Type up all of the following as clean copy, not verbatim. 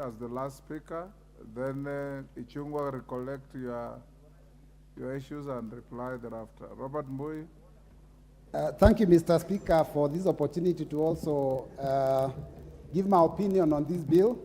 as the last speaker. Then Ichungwa recollect your issues and reply thereafter. Robert Mbui. Thank you, Mr. Speaker, for this opportunity to also give my opinion on this bill.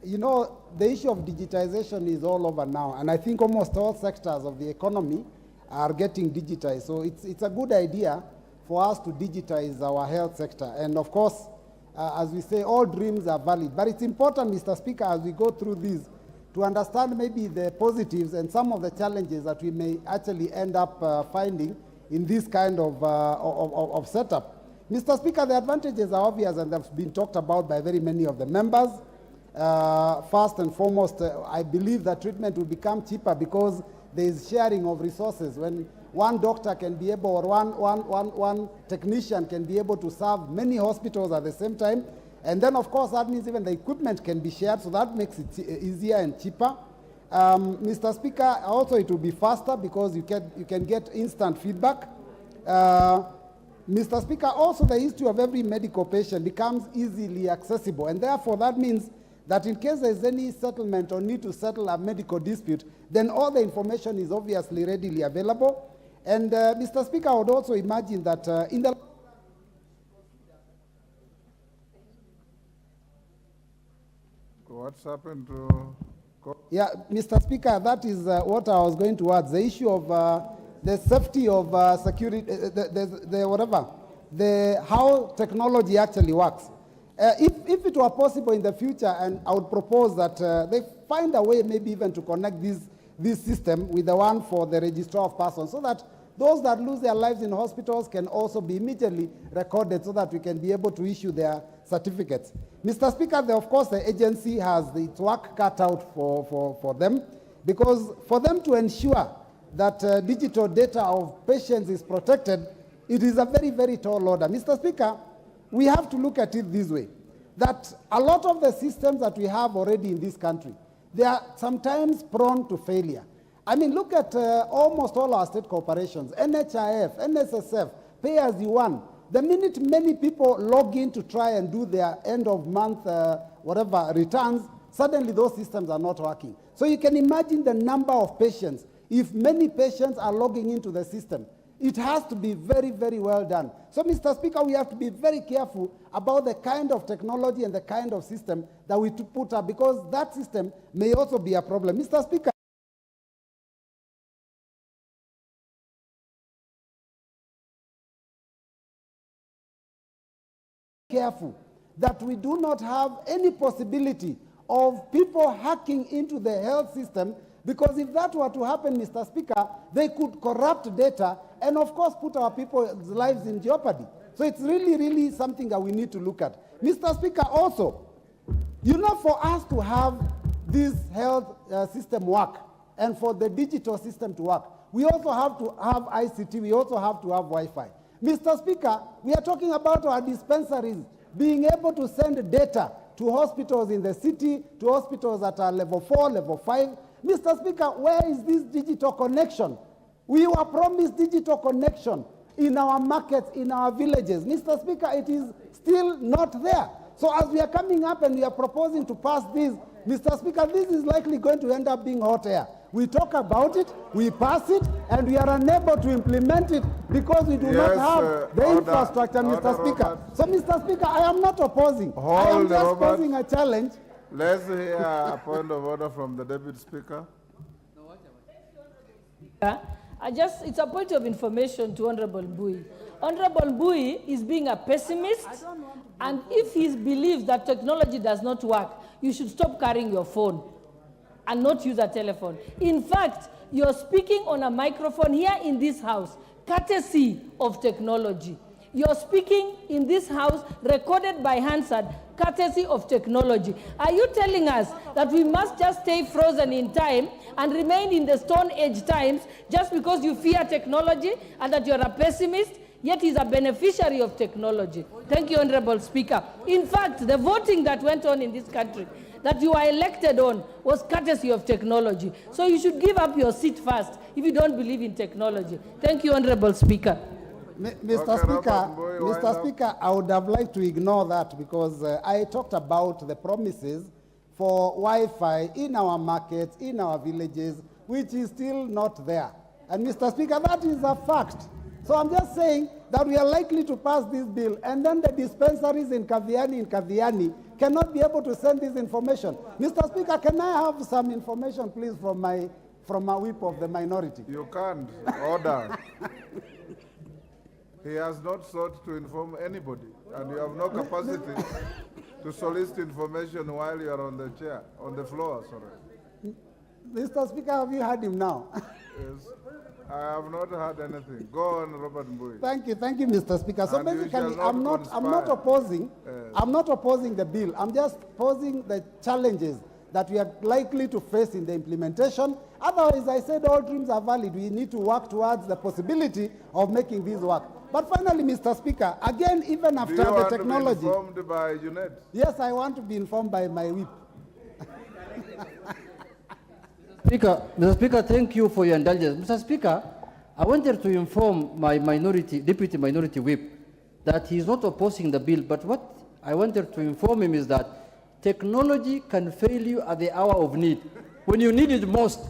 You know, the issue of digitization is all over now, and I think almost all sectors of the economy are getting digitized. So it's a good idea for us to digitize our health sector. And of course, as we say, all dreams are valid. But it's important, Mr. Speaker, as we go through this, to understand maybe the positives and some of the challenges that we may actually end up finding in this kind of setup. Mr. Speaker, the advantages are obvious and they've been talked about by very many of the members. First and foremost, I believe that treatment will become cheaper because there is sharing of resources. When one doctor can be able, or one technician can be able to serve many hospitals at the same time. And then, of course, that means even the equipment can be shared, so that makes it easier and cheaper. Mr. Speaker, also it will be faster because you can get instant feedback. Mr. Speaker, also the history of every medical patient becomes easily accessible, and therefore that means that in case there is any settlement or need to settle a medical dispute, then all the information is obviously readily available. And Mr. Speaker, I would also imagine that in the What's happened to... Yeah, Mr. Speaker, that is what I was going to add. The issue of the safety of security, how technology actually works. If it were possible in the future, and I would propose that they find a way maybe even to connect this system with the one for the registrar of persons, so that those that lose their lives in hospitals can also be immediately recorded so that we can be able to issue their certificates. Mr. Speaker, of course, the agency has its work cut out for them, because for them to ensure that digital data of patients is protected, it is a very, very tall order. Mr. Speaker, we have to look at it this way, that a lot of the systems that we have already in this country, they are sometimes prone to failure. I mean, look at almost all our state corporations, NHIF, NSSF, pay as you want. The minute many people log in to try and do their end of month, returns, suddenly those systems are not working. So you can imagine the number of patients. If many patients are logging into the system, it has to be very, very well done. So, Mr. Speaker, we have to be very careful about the kind of technology and the kind of system that we put up, because that system may also be a problem. Mr. Speaker, careful that we do not have any possibility of people hacking into the health system, because if that were to happen, Mr. Speaker, they could corrupt data and, of course, put our people's lives in jeopardy. So it's really, really something that we need to look at. Mr. Speaker, also, you know, for us to have this health system work and for the digital system to work, we also have to have ICT, we also have to have Wi-Fi. Mr. Speaker, we are talking about our dispensaries being able to send data to hospitals in the city, to hospitals that are level 4, level 5. Mr. Speaker, where is this digital connection? We were promised digital connection in our markets, in our villages. Mr. Speaker, it is still not there. So as we are coming up and we are proposing to pass this, Mr. Speaker, this is likely going to end up being hot air. We talk about it, we pass it, and we are unable to implement it because we do not have the infrastructure, Mr. Speaker. So, Mr. Speaker, I am not opposing. I am just posing a challenge. Let's hear a point of order from the Deputy Speaker. It's a point of information to Honorable Mbui. Honorable Mbui is being a pessimist, and if he believes that technology does not work, you should stop carrying your phone and not use a telephone. In fact, you're speaking on a microphone here in this house, courtesy of technology. You're speaking in this house, recorded by Hansard, courtesy of technology. Are you telling us that we must just stay frozen in time and remain in the Stone Age times just because you fear technology and that you're a pessimist, yet is a beneficiary of technology? Thank you, Honorable Speaker. In fact, the voting that went on in this country that you are elected on was courtesy of technology. So you should give up your seat first if you don't believe in technology. Thank you, Honorable Speaker. Mr. Speaker, I would have liked to ignore that because I talked about the promises for Wi-Fi in our markets, in our villages, which is still not there. And Mr. Speaker, that is a fact. So I'm just saying that we are likely to pass this bill, and then the dispensaries in Kaviani cannot be able to send this information. Mr. Speaker, can I have some information, please, from my whip of the minority? You can't. Order. He has not sought to inform anybody, and you have no capacity to solicit information while you are on the chair, on the floor, sorry. Mr. Speaker, have you heard him now? Yes. I have not heard anything. Go on, Robert Mbui. Thank you, Mr. Speaker. So And you basically, shall not I'm not opposing. Yes. I'm not opposing the bill. I'm just posing the challenges that we are likely to face in the implementation. Otherwise, I said all dreams are valid. We need to work towards the possibility of making this work. But finally, Mr. Speaker, again, even after Do you the want technology. to be informed by Junet? Yes, I want to be informed by my whip. Mr. Speaker, thank you for your indulgence. Mr. Speaker, I wanted to inform my deputy minority whip that he is not opposing the bill, but what I wanted to inform him is that technology can fail you at the hour of need, when you need it most.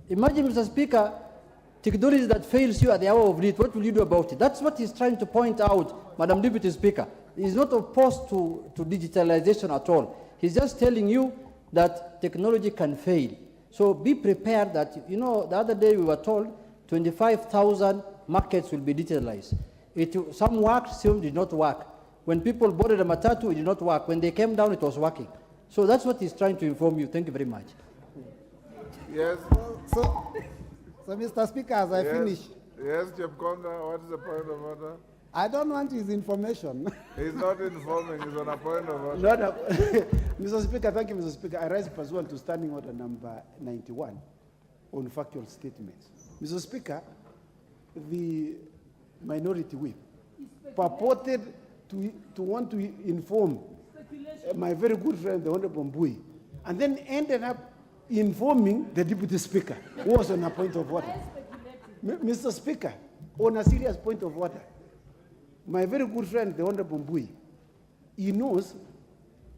Imagine, Mr. Speaker, technology that fails you at the hour of need, what will you do about it? That's what he's trying to point out, Madam Deputy Speaker. He's not opposed to digitalization at all. He's just telling you that technology can fail. So be prepared that, you know, the other day we were told 25,000 markets will be digitalized. Some worked, some did not work. When people boarded a matatu, it did not work. When they came down, it was working. So that's what he's trying to inform you. Thank you very much. Yes. So Mr. Speaker, as I finish. Yes, Chepkonga, what is the point of order? I don't want his information. He's not informing, he's on a point of order. No. Mr. Speaker, thank you, Mr. Speaker. I rise pursuant to Standing Order number 91 on factual statements. Mr. Speaker, the minority whip purported to want to inform my very good friend, the Honorable Mbui, and then ended up informing the Deputy Speaker, who was on a point of order. Mr. Speaker, on a serious point of order, my very good friend, the Honorable Mbui, he knows,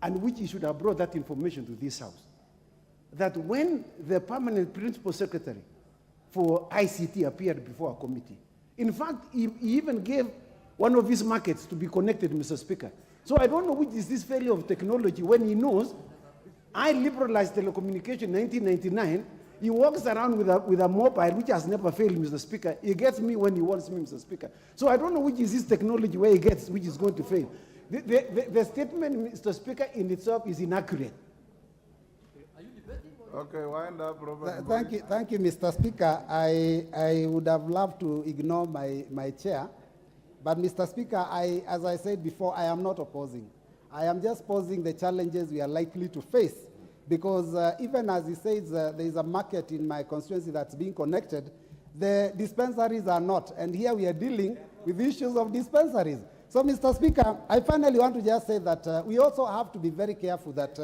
and which he should have brought that information to this House, that when the permanent principal secretary for ICT appeared before a committee, in fact, he even gave one of his markets to be connected, Mr. Speaker. So I don't know which is this failure of technology when he knows I liberalized telecommunication in 1999. He walks around with a mobile which has never failed, Mr. Speaker. He gets me when he wants me, Mr. Speaker. So I don't know which is this technology where he gets, which is going to fail. The statement, Mr. Speaker, in itself is inaccurate. Okay, wind up, Robert. Thank you, Mr. Speaker. I would have loved to ignore my chair, but Mr. Speaker, as I said before, I am not opposing. I am just posing the challenges we are likely to face, because even as he says, there is a market in my constituency that's being connected, the dispensaries are not, and here we are dealing with issues of dispensaries. So, Mr. Speaker, I finally want to just say that we also have to be very careful that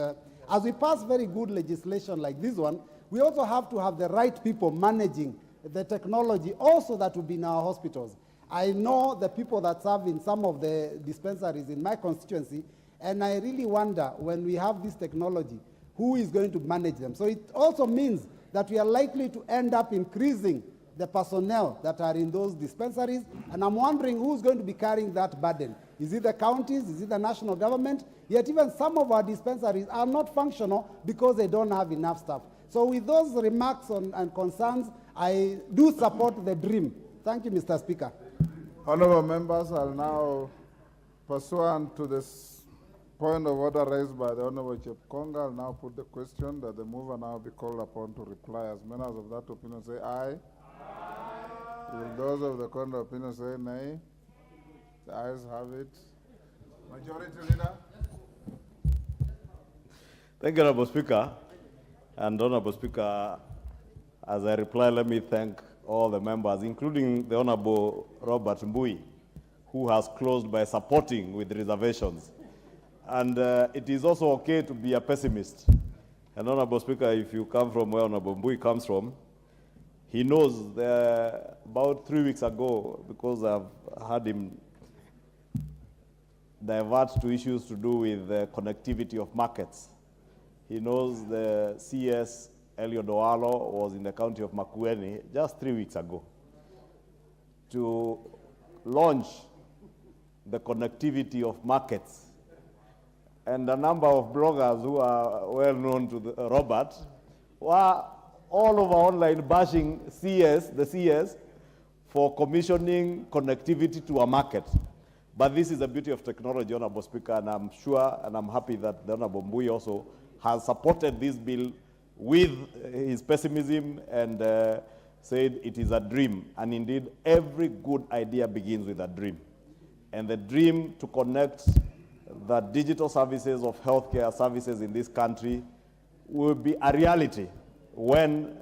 as we pass very good legislation like this one, we also have to have the right people managing the technology also that will be in our hospitals. I know the people that serve in some of the dispensaries in my constituency, and I really wonder, when we have this technology, who is going to manage them? So it also means that we are likely to end up increasing the personnel that are in those dispensaries, and I'm wondering who's going to be carrying that burden. Is it the counties? Is it the national government? Yet even some of our dispensaries are not functional because they don't have enough staff. So with those remarks and concerns, I do support the dream. Thank you, Mr. Speaker. Honorable members, I'll now, pursuant to this point of order raised by the Honorable Chepkonga, I'll now put the question that the mover now be called upon to reply. As members of that opinion say aye. Will those of the contrary opinion say nay? The ayes have it. Majority Leader. Thank you, Honorable Speaker. And Honorable Speaker, as I reply, let me thank all the members, including the Honorable Robert Mbui, who has closed by supporting with reservations. And it is also okay to be a pessimist. And Honorable Speaker, if you come from where Honorable Mbui comes from, he knows about 3 weeks ago, because I've had him divert to issues to do with the connectivity of markets. He knows the CS Eliodoalo was in the county of Makueni just 3 weeks ago to launch the connectivity of markets. And a number of bloggers who are well known to Robert were all over online bashing the CS for commissioning connectivity to a market. But this is the beauty of technology, Honorable Speaker, and I'm sure and I'm happy that the Honorable Mbui also has supported this bill with his pessimism and said it is a dream. And indeed, every good idea begins with a dream. And the dream to connect the digital services of healthcare services in this country will be a reality when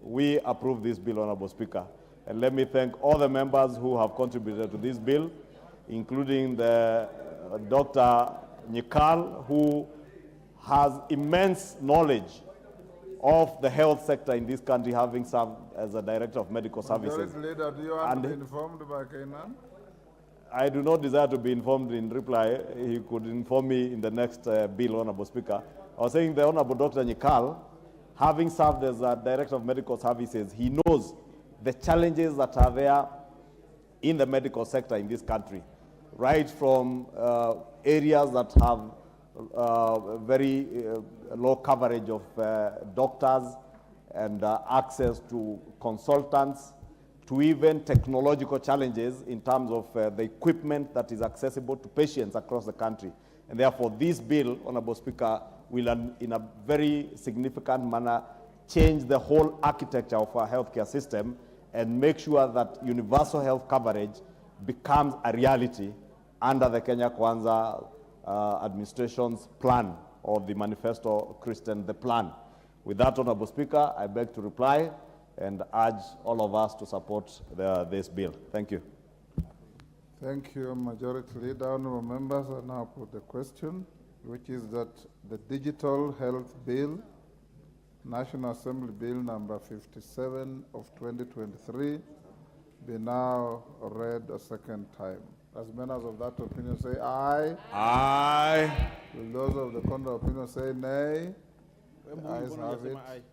we approve this bill, Honorable Speaker. And let me thank all the members who have contributed to this bill, including the Dr. Nyikal, who has immense knowledge of the health sector in this country, having served as a director of medical services. Majority Leader, do you want to be informed by Kainan? I do not desire to be informed in reply. He could inform me in the next bill, Honorable Speaker. I was saying the Honorable Dr. Nyikal, having served as a director of medical services, he knows the challenges that are there in the medical sector in this country, right from areas that have very low coverage of doctors and access to consultants, to even technological challenges in terms of the equipment that is accessible to patients across the country. And therefore, this bill, Honorable Speaker, will in a very significant manner change the whole architecture of our healthcare system and make sure that universal health coverage becomes a reality under the Kenya Kwanza administration's plan, or the manifesto Christian, the plan. With that, Honorable Speaker, I beg to reply and urge all of us to support this bill. Thank you. Thank you, Majority Leader. Honorable members, I now put the question, which is that the Digital Health Bill, National Assembly Bill number 57 of 2023, be now read a second time. As members of that opinion say aye. Aye. Will those of the contrary opinion say nay? The ayes have it.